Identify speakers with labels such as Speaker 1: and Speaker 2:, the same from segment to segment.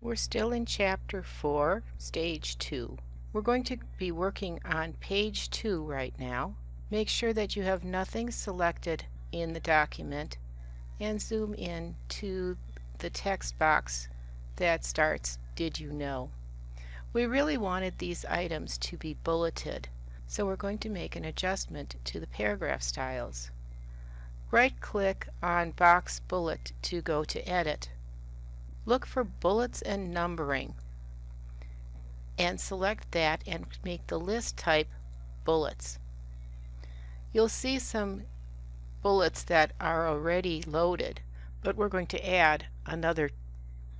Speaker 1: We're still in Chapter 4, Stage 2. We're going to be working on page 2 right now. Make sure that you have nothing selected in the document and zoom in to the text box that starts "Did you know?" We really wanted these items to be bulleted, so we're going to make an adjustment to the paragraph styles. Right-click on Box Bullet to go to Edit. Look for Bullets and Numbering and select that and make the list type Bullets. You'll see some bullets that are already loaded, but we're going to add another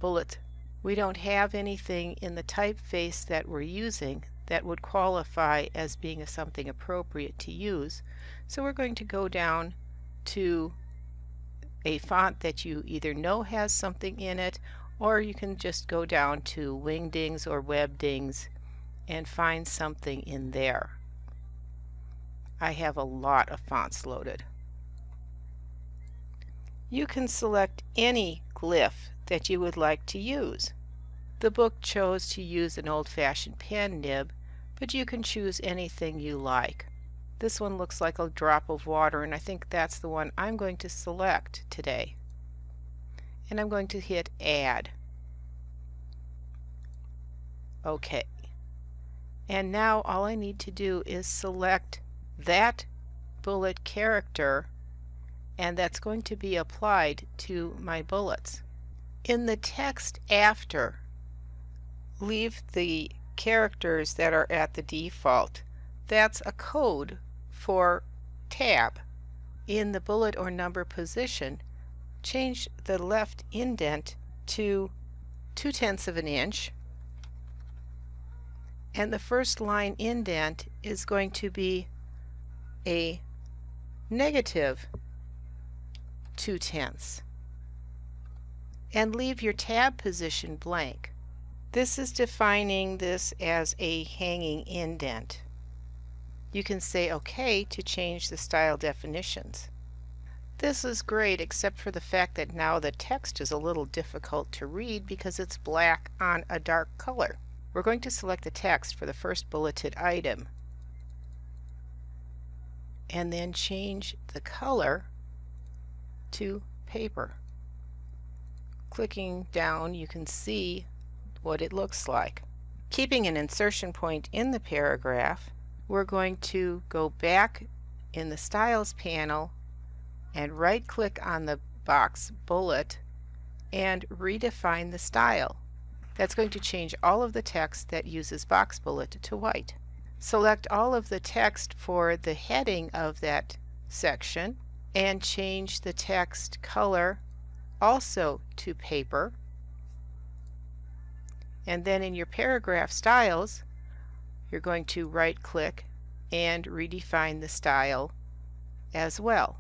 Speaker 1: bullet. We don't have anything in the typeface that we're using that would qualify as being something appropriate to use, so we're going to go down to a font that you either know has something in it, or you can just go down to Wingdings or Webdings and find something in there. I have a lot of fonts loaded. You can select any glyph that you would like to use. The book chose to use an old-fashioned pen nib, but you can choose anything you like. This one looks like a drop of water, and I think that's the one I'm going to select today. And I'm going to hit Add. OK. And now all I need to do is select that bullet character, and that's going to be applied to my bullets. In the text after, leave the characters that are at the default. That's a code for tab. In the bullet or number position, change the left indent to 2/10 of an inch, and the first line indent is going to be a negative 2/10, and leave your tab position blank. This is defining this as a hanging indent. You can say OK to change the style definitions. This is great, except for the fact that now the text is a little difficult to read because it's black on a dark color. We're going to select the text for the first bulleted item and then change the color to paper. Clicking down, you can see what it looks like. Keeping an insertion point in the paragraph, we're going to go back in the Styles panel and right-click on the box Bullet and redefine the style. That's going to change all of the text that uses box bullet to white. Select all of the text for the heading of that section and change the text color also to paper. And then in your paragraph styles, you're going to right-click and redefine the style as well.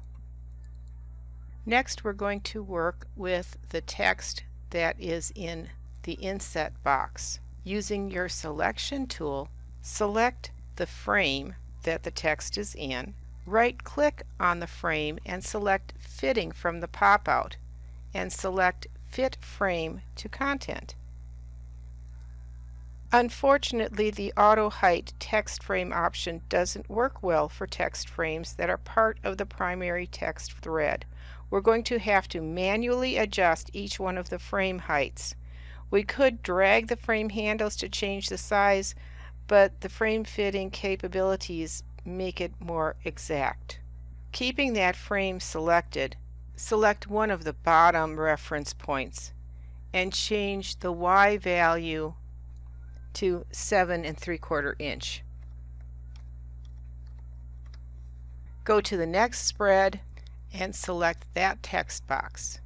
Speaker 1: Next, we're going to work with the text that is in the inset box. Using your selection tool, select the frame that the text is in, right-click on the frame and select Fitting from the pop-out, and select Fit Frame to Content. Unfortunately, the Auto Height text frame option doesn't work well for text frames that are part of the primary text thread. We're going to have to manually adjust each one of the frame heights. We could drag the frame handles to change the size, but the frame fitting capabilities make it more exact. Keeping that frame selected, select one of the bottom reference points and change the Y value to 7 3/4 inch. Go to the next spread and select that text box.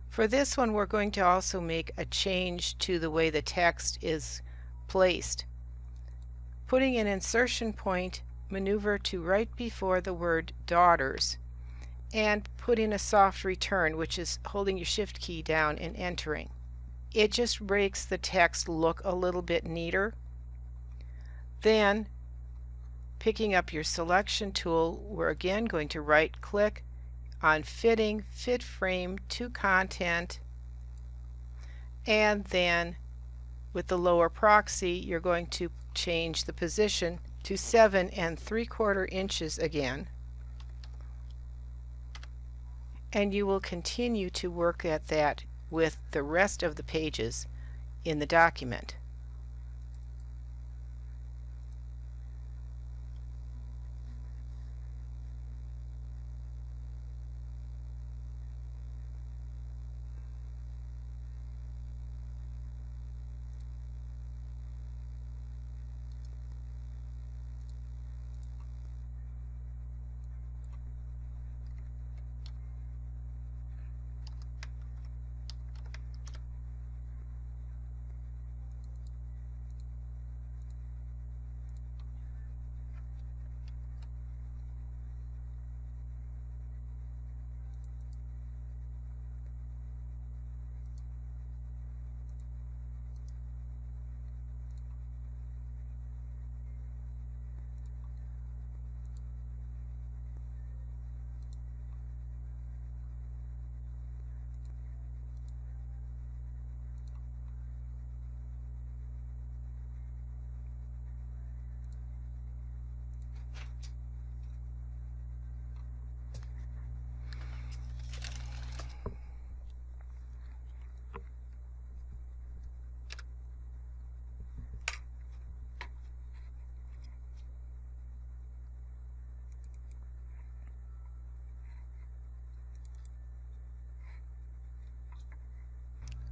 Speaker 1: For this one, we're going to also make a change to the way the text is placed. Putting an insertion point, maneuver to right before the word daughters and put in a soft return, which is holding your shift key down and entering. It just makes the text look a little bit neater. Then, picking up your selection tool, we're again going to right-click on Fitting, Fit Frame to Content, and then with the lower proxy you're going to change the position to 7 3/4 inches again, and you will continue to work at that with the rest of the pages in the document.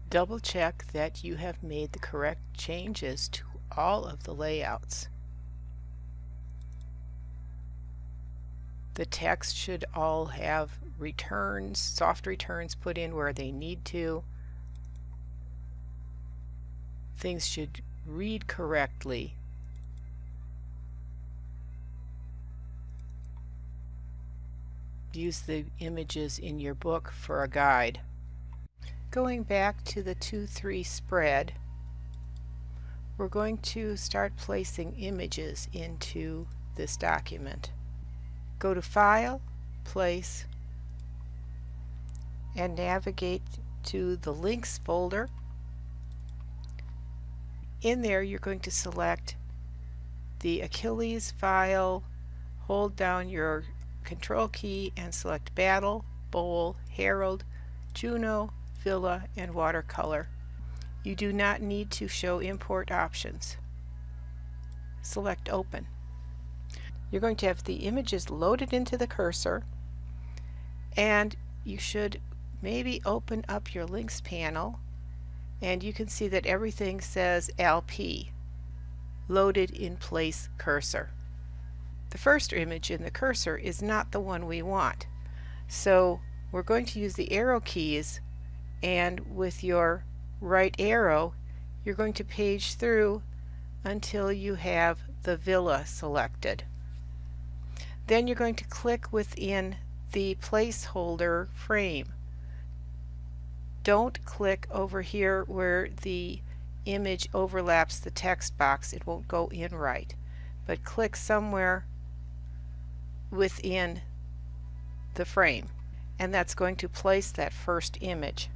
Speaker 1: Double check that you have made the correct changes to all of the layouts. The text should all have returns, soft returns put in where they need to. Things should read correctly. Use the images in your book for a guide. Going back to the 2-3 spread, we're going to start placing images into this document. Go to File, Place, and navigate to the Links folder. In there you're going to select the Achilles file, hold down your Control key and select Battle, Bowl, Herald, Juno, Villa, and Watercolor. You do not need to show import options. Select Open. You're going to have the images loaded into the cursor, and you should maybe open up your links panel, and you can see that everything says LP, Loaded in Place Cursor. The first image in the cursor is not the one we want, so we're going to use the arrow keys, and with your right arrow you're going to page through until you have the villa selected. Then you're going to click within the placeholder frame. Don't click over here where the image overlaps the text box. It won't go in right. But click somewhere within the frame, and that's going to place that first image.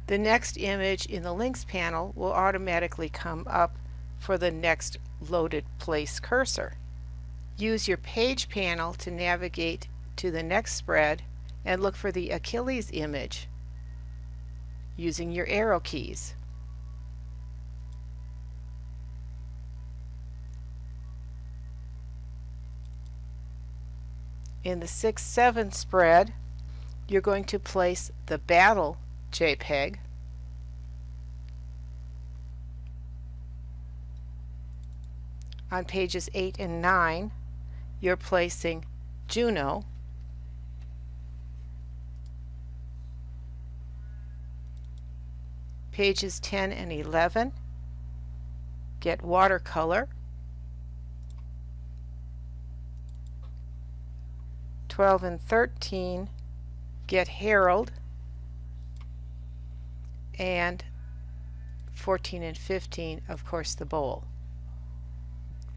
Speaker 1: The next image in the links panel will automatically come up for the next loaded place cursor. Use your page panel to navigate to the next spread and look for the Achilles image using your arrow keys. In the 6-7 spread, you're going to place the Battle JPEG. On pages 8 and 9, you're placing Juno. Pages 10 and 11, get Watercolor. 12 and 13, get Herald. And 14 and 15, of course, the Bowl.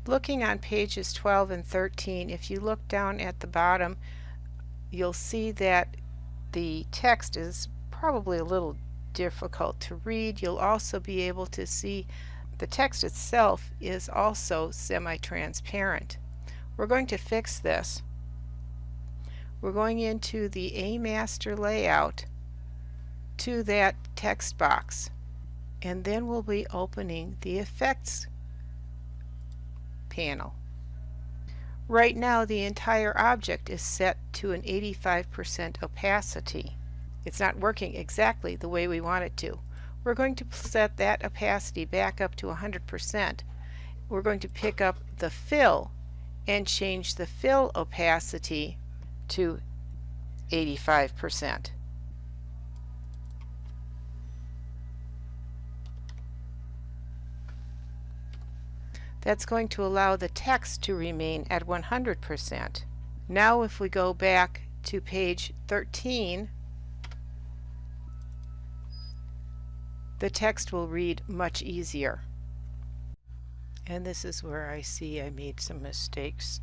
Speaker 1: Looking on pages 12 and 13, if you look down at the bottom, you'll see that the text is probably a little difficult to read. You'll also be able to see the text itself is also semi-transparent. We're going to fix this. We're going into the A Master layout to that text box, and then we'll be opening the Effects panel. Right now the entire object is set to an 85% opacity. It's not working exactly the way we want it to. We're going to set that opacity back up to 100%. We're going to pick up the fill and change the fill opacity to 85%. That's going to allow the text to remain at 100%. Now if we go back to page 13, the text will read much easier. And this is where I see I made some mistakes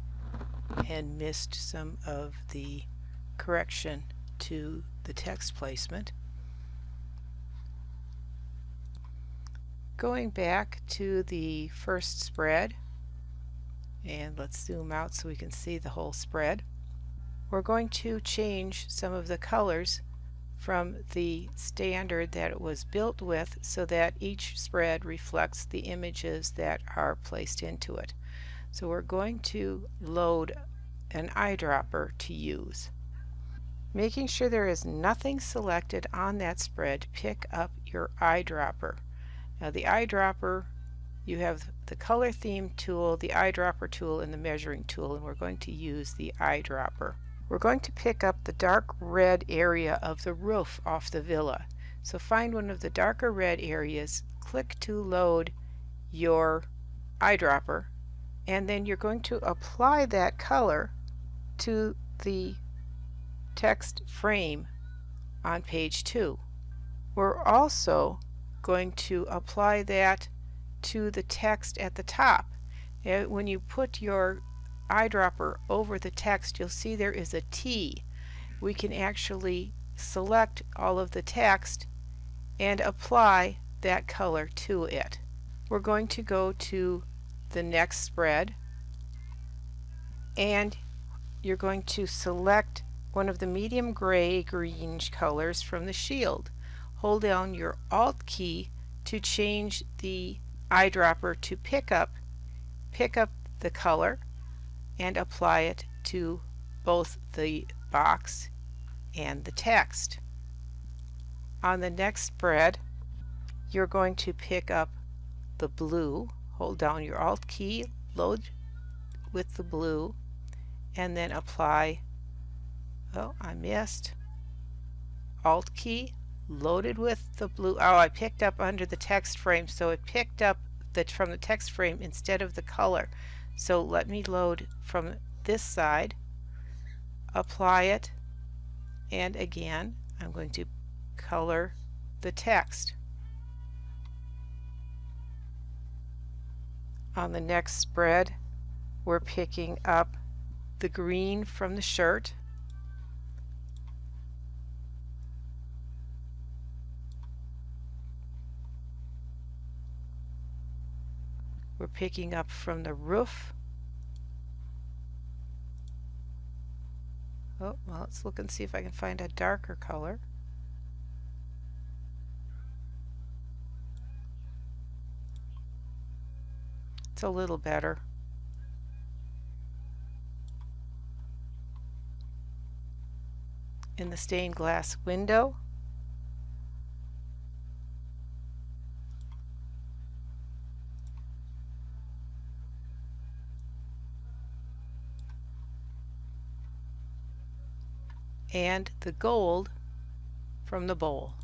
Speaker 1: and missed some of the correction to the text placement. Going back to the first spread, and let's zoom out so we can see the whole spread. We're going to change some of the colors from the standard that it was built with so that each spread reflects the images that are placed into it. So we're going to load an eyedropper to use. Making sure there is nothing selected on that spread, pick up your eyedropper. Now the eyedropper, you have the color theme tool, the eyedropper tool, and the measuring tool, and we're going to use the eyedropper. We're going to pick up the dark red area of the roof off the villa. So find one of the darker red areas, click to load your eyedropper, and then you're going to apply that color to the text frame on page 2. We're also going to apply that to the text at the top. When you put your eyedropper over the text, you'll see there is a T. We can actually select all of the text and apply that color to it. We're going to go to the next spread, and you're going to select one of the medium gray greenish colors from the shield. Hold down your Alt key to change the eyedropper to pick up the color and apply it to both the box and the text. On the next spread, you're going to pick up the blue. Hold down your Alt key, load with the blue, and then apply, oh, I missed, Alt key, loaded with the blue. Oh, I picked up under the text frame, so it picked up from the text frame instead of the color. So let me load from this side, apply it, and again I'm going to color the text. On the next spread, we're picking up the green from the shirt, we're picking up from the roof. Oh, well, let's look and see if I can find a darker color. It's a little better. In the stained glass window, and the gold from the bowl.